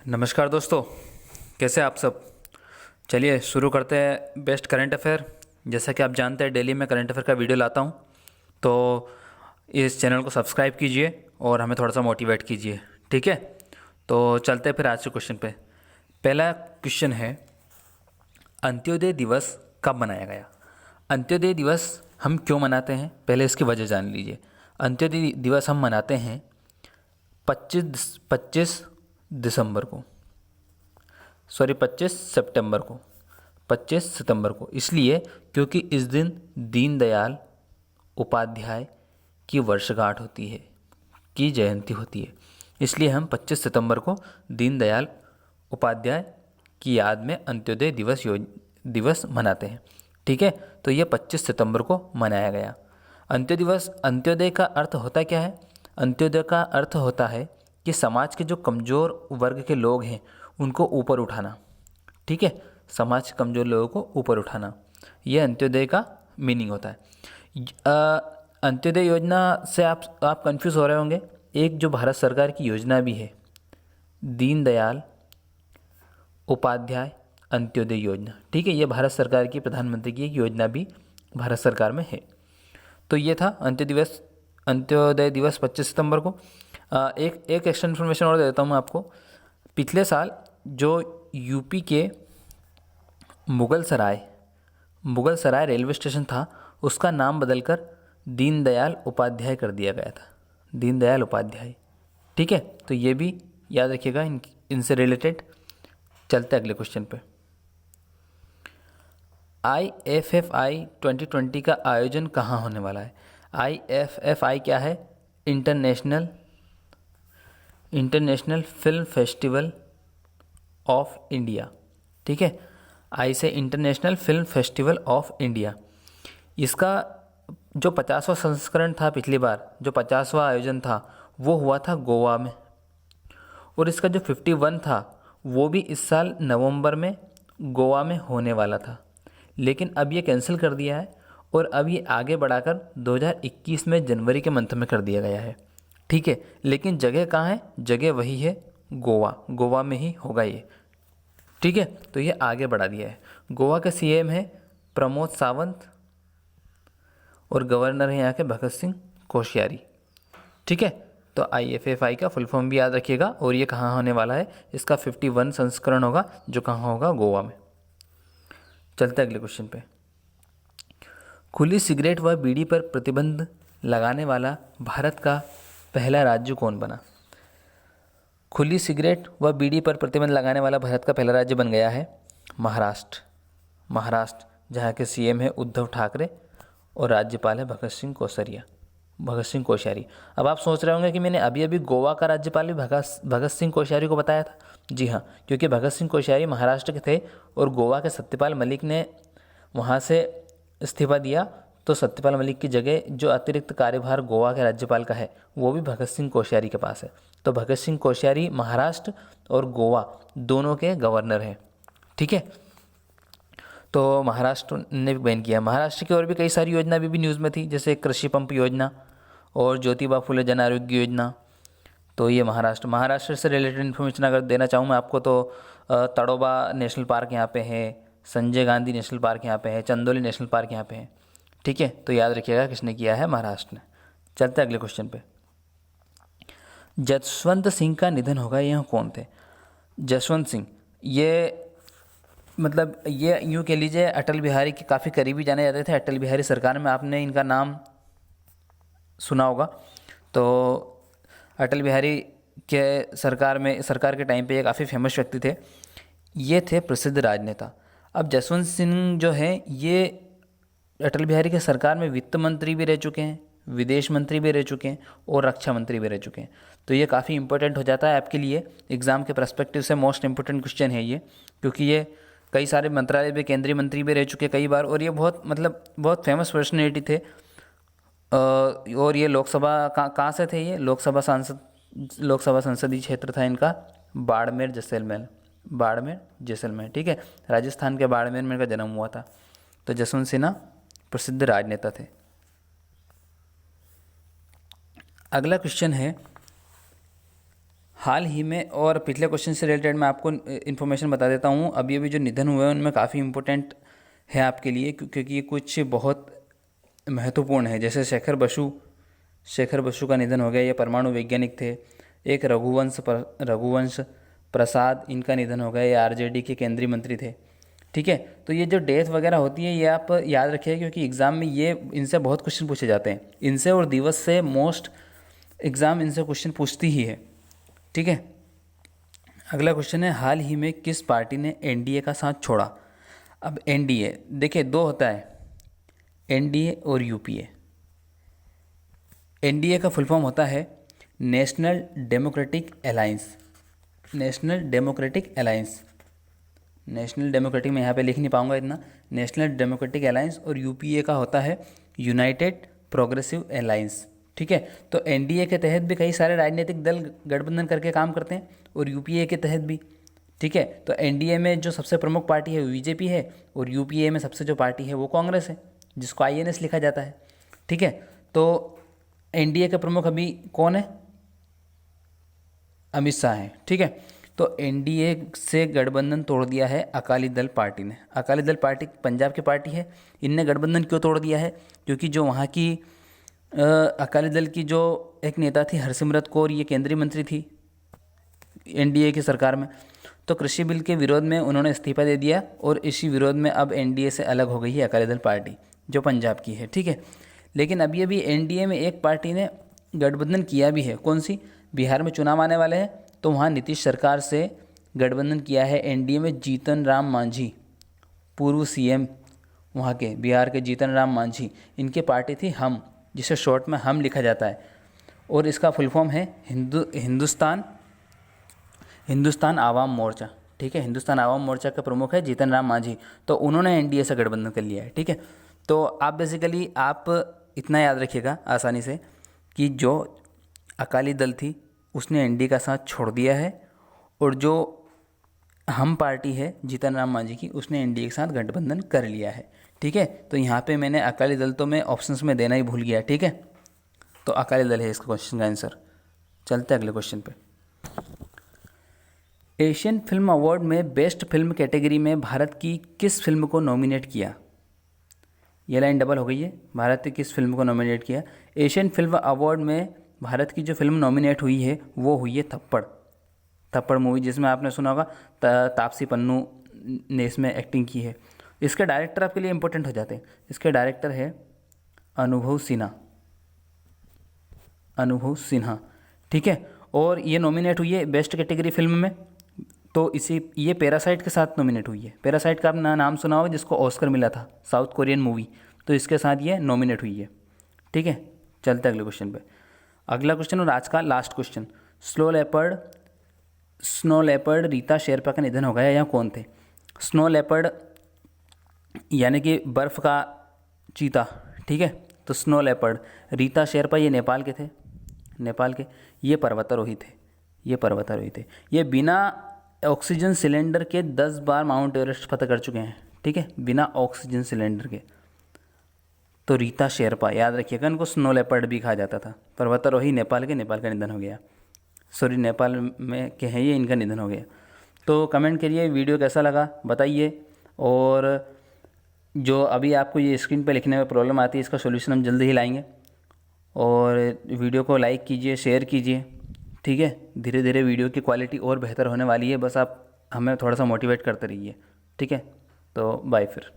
नमस्कार दोस्तों, कैसे आप सब। चलिए शुरू करते हैं बेस्ट करंट अफेयर। जैसा कि आप जानते हैं डेली मैं करंट अफेयर का वीडियो लाता हूं, तो इस चैनल को सब्सक्राइब कीजिए और हमें थोड़ा सा मोटिवेट कीजिए। ठीक है, तो चलते हैं फिर आज के क्वेश्चन पे। पहला क्वेश्चन है, अंत्योदय दिवस कब मनाया गया। अंत्योदय दिवस हम क्यों मनाते हैं, पहले इसकी वजह जान लीजिए। अंत्योदय दिवस हम मनाते हैं 25 दिसंबर को, सॉरी 25 सितंबर को, 25 सितंबर को, इसलिए क्योंकि इस दिन दीनदयाल उपाध्याय की वर्षगांठ होती है, की जयंती होती है। इसलिए हम 25 सितंबर को दीनदयाल उपाध्याय की याद में अंत्योदय दिवस मनाते हैं। ठीक है, तो ये 25 सितंबर को मनाया गया। अंत्योदय का अर्थ होता क्या है। अंत्योदय का अर्थ होता है कि समाज के जो कमज़ोर वर्ग के लोग हैं उनको ऊपर उठाना। ठीक है, समाज के कमज़ोर लोगों को ऊपर उठाना, यह अंत्योदय का मीनिंग होता है। अंत्योदय योजना से आप कंफ्यूज हो रहे होंगे। एक जो भारत सरकार की योजना भी है, दीनदयाल उपाध्याय अंत्योदय योजना। ठीक है, ये भारत सरकार की प्रधानमंत्री की एक योजना भी भारत सरकार में है। तो ये था अंत्योदय दिवस 25 सितंबर को। एक एक्स्ट्रा इन्फॉर्मेशन और दे देता हूँ मैं आपको। पिछले साल जो यूपी के मुगल सराय रेलवे स्टेशन था, उसका नाम बदलकर दीनदयाल उपाध्याय कर दिया गया था। दीनदयाल उपाध्याय। ठीक है, तो ये भी याद रखिएगा इनसे रिलेटेड। चलते अगले क्वेश्चन पे। IFFI 2020 का आयोजन कहाँ होने वाला है। IFFI क्या है? International film festival of India. ठीक है, आई से international film festival of India. इसका जो 50वां संस्करण था, पिछली बार जो 50वां आयोजन था वो हुआ था गोवा में, और इसका जो 51 था वो भी इस साल नवंबर में गोवा में होने वाला था, लेकिन अब ये कैंसिल कर दिया है और अब ये आगे बढ़ाकर 2021 में जनवरी के मंथ में कर दिया गया है। ठीक है, लेकिन जगह कहाँ है? जगह वही है, गोवा में ही होगा ये। ठीक है, तो ये आगे बढ़ा दिया है। गोवा के CM है प्रमोद सावंत और गवर्नर है यहाँ के भगत सिंह कोश्यारी। ठीक है, तो IFFI का फुल फॉर्म भी याद रखिएगा। और ये कहाँ होने वाला है? इसका 51 संस्करण होगा, जो कहाँ होगा? गोवा में। चलते अगले क्वेश्चन पे। खुली सिगरेट व बीड़ी पर प्रतिबंध लगाने वाला भारत का पहला राज्य कौन बना? खुली सिगरेट व बीड़ी पर प्रतिबंध लगाने वाला भारत का पहला राज्य बन गया है महाराष्ट्र, जहाँ के CM है उद्धव ठाकरे और राज्यपाल है भगत सिंह कोश्यारी। अब आप सोच रहे होंगे कि मैंने अभी अभी गोवा का राज्यपाल भी भगत सिंह कोश्यारी को बताया था। जी हाँ, क्योंकि भगत सिंह कोश्यारी महाराष्ट्र के थे और गोवा के सत्यपाल मलिक ने वहाँ से इस्तीफा दिया, तो सत्यपाल मलिक की जगह जो अतिरिक्त कार्यभार गोवा के राज्यपाल का है वो भी भगत सिंह कोश्यारी के पास है। तो भगत सिंह कोश्यारी महाराष्ट्र और गोवा दोनों के गवर्नर हैं। ठीक है, तो महाराष्ट्र ने भी बैन किया। महाराष्ट्र की और भी कई सारी योजना अभी भी न्यूज़ में थी, जैसे कृषि पंप योजना और ज्योतिबा फुले जन आरोग्य योजना। तो ये महाराष्ट्र से रिलेटेड इन्फॉर्मेशन अगर देना चाहूँ मैं आपको, तो तड़ोबा नेशनल पार्क यहाँ पे है, संजय गांधी नेशनल पार्क यहाँ पे है, चंदोली नेशनल पार्क यहाँ पे है। ठीक है, तो याद रखिएगा किसने किया है? महाराष्ट्र ने। चलते अगले क्वेश्चन पे। जसवंत सिंह का निधन होगा, यह कौन थे? जसवंत सिंह, ये मतलब ये यूँ कह लीजिए अटल बिहारी के काफ़ी करीबी जाने जाते थे। अटल बिहारी सरकार में आपने इनका नाम सुना होगा। तो अटल बिहारी के सरकार के टाइम पे ये काफ़ी फेमस व्यक्ति थे। ये थे प्रसिद्ध राजनेता। अब जसवंत सिंह जो हैं, ये अटल बिहारी के सरकार में वित्त मंत्री भी रह चुके हैं, विदेश मंत्री भी रह चुके हैं और रक्षा मंत्री भी रह चुके हैं। तो ये काफ़ी इंपॉर्टेंट हो जाता है आपके लिए, एग्ज़ाम के पर्सपेक्टिव से मोस्ट इंपॉर्टेंट क्वेश्चन है ये, क्योंकि ये कई सारे मंत्रालय में केंद्रीय मंत्री भी रह चुके कई बार, और ये बहुत फेमस पर्सनैलिटी थे। और ये लोकसभा कहाँ से थे? ये लोकसभा संसदीय क्षेत्र था इनका बाड़मेर जैसलमेर। ठीक है, राजस्थान के बाड़मेर में इनका जन्म हुआ था। तो जसवंत सिन्हा प्रसिद्ध राजनेता थे। अगला क्वेश्चन है, हाल ही में और पिछले क्वेश्चन से रिलेटेड मैं आपको इन्फॉर्मेशन बता देता हूँ। अभी अभी जो निधन हुए हैं उनमें काफ़ी इंपॉर्टेंट है आपके लिए, क्योंकि ये कुछ बहुत महत्वपूर्ण है। जैसे शेखर बसु का निधन हो गया, ये परमाणु वैज्ञानिक थे। एक रघुवंश प्रसाद, इनका निधन हो गया, ये आरजेडी के केंद्रीय मंत्री थे। ठीक है, तो ये जो डेथ वगैरह होती है ये आप याद रखिए, क्योंकि एग्ज़ाम में ये इनसे बहुत क्वेश्चन पूछे जाते हैं। इनसे और दिवस से मोस्ट एग्ज़ाम इनसे क्वेश्चन पूछती ही है। ठीक है, अगला क्वेश्चन है, हाल ही में किस पार्टी ने एनडीए का साथ छोड़ा? अब एनडीए देखिए दो होता है, एनडीए और यूपीए। एनडीए का फुल फॉर्म होता है national democratic alliance. National democratic alliance, national democratic मैं यहाँ पे लिख नहीं पाऊंगा इतना, नेशनल डेमोक्रेटिक अलायंस। और यूपीए का होता है यूनाइटेड प्रोग्रेसिव अलायंस। ठीक है, तो एनडीए के तहत भी कई सारे राजनीतिक दल गठबंधन करके काम करते हैं और यूपीए के तहत भी। ठीक है, तो एनडीए में जो सबसे प्रमुख पार्टी है वो बीजेपी है, और यूपीए में सबसे जो पार्टी है वो कांग्रेस है, जिसको आईएनएस लिखा जाता है। ठीक है, तो एनडीए के प्रमुख अभी कौन है? अमित शाह हैं। ठीक है, तो एनडीए से गठबंधन तोड़ दिया है अकाली दल पार्टी ने। अकाली दल पार्टी पंजाब की पार्टी है, इनने गठबंधन क्यों तोड़ दिया है? क्योंकि जो वहाँ की अकाली दल की जो एक नेता थी हरसिमरत कौर, ये केंद्रीय मंत्री थी एनडीए की सरकार में, तो कृषि बिल के विरोध में उन्होंने इस्तीफा दे दिया, और इसी विरोध में अब एनडीए से अलग हो गई है अकाली दल पार्टी, जो पंजाब की है। ठीक है, लेकिन अभी अभी एनडीए में एक पार्टी ने गठबंधन किया भी है। कौन सी? बिहार में चुनाव आने वाले हैं, तो वहाँ नीतीश सरकार से गठबंधन किया है एनडीए में जीतन राम मांझी, पूर्व सीएम वहाँ के बिहार के जीतन राम मांझी, इनकी पार्टी थी हम, जिसे शॉर्ट में हम लिखा जाता है, और इसका फुल फॉर्म है हिंदुस्तान आवाम मोर्चा। ठीक है, हिंदुस्तान आवाम मोर्चा के प्रमुख है जीतन राम मांझी, तो उन्होंने एनडीए से गठबंधन कर लिया है। ठीक है, तो आप बेसिकली आप इतना याद रखिएगा आसानी से कि जो अकाली दल थी उसने एनडीए का साथ छोड़ दिया है, और जो हम पार्टी है जीतन राम मांझी की, उसने एनडीए के साथ गठबंधन कर लिया है। ठीक है, तो यहाँ पे मैंने अकाली दल तो मैं ऑप्शंस में देना ही भूल गया। ठीक है, तो अकाली दल है इसका क्वेश्चन का आंसर। चलते हैं अगले क्वेश्चन पे। एशियन फिल्म अवार्ड में बेस्ट फिल्म कैटेगरी में भारत की किस फिल्म को नॉमिनेट किया? ये लाइन डबल हो गई है, भारत की किस फिल्म को नॉमिनेट किया? एशियन फिल्म अवार्ड में भारत की जो फिल्म नॉमिनेट हुई है वो हुई है थप्पड़ मूवी, जिसमें आपने सुना होगा तापसी पन्नू ने इसमें एक्टिंग की है। इसके डायरेक्टर आपके लिए इंपॉर्टेंट हो जाते हैं। इसके डायरेक्टर है अनुभव सिन्हा। ठीक है, और ये नॉमिनेट हुई है बेस्ट कैटेगरी फिल्म में, तो ये पैरासाइट के साथ नॉमिनेट हुई है। पैरासाइट का आपने नाम सुना होगा, जिसको ऑस्कर मिला था, साउथ कोरियन मूवी, तो इसके साथ ये नॉमिनेट हुई है। ठीक है, चलते अगले क्वेश्चन पे। अगला क्वेश्चन और आज का last question, snow leopard Rita Sherpa का निधन हो गया, या कौन थे? स्नो लेपर्ड यानी कि बर्फ़ का चीता। ठीक है, तो स्नो लेपर्ड रीता शेरपा ये नेपाल के थे, ये पर्वतारोही थे। ये बिना ऑक्सीजन सिलेंडर के 10 बार माउंट एवरेस्ट फतह कर चुके हैं। ठीक है, बिना ऑक्सीजन सिलेंडर के। तो रीता शेरपा याद रखिएगा, इनको स्नो लेपर्ड भी कहा जाता था। पर्वतारोही नेपाल का निधन हो गया, नेपाल में के हैं ये, इनका निधन हो गया। तो कमेंट करिए वीडियो कैसा लगा बताइए, और जो अभी आपको ये स्क्रीन पे लिखने में प्रॉब्लम आती है इसका सॉल्यूशन हम जल्दी ही लाएंगे। और वीडियो को लाइक कीजिए, शेयर कीजिए। ठीक है, धीरे धीरे वीडियो की क्वालिटी और बेहतर होने वाली है, बस आप हमें थोड़ा सा मोटिवेट करते रहिए। ठीक है, तो बाय फिर।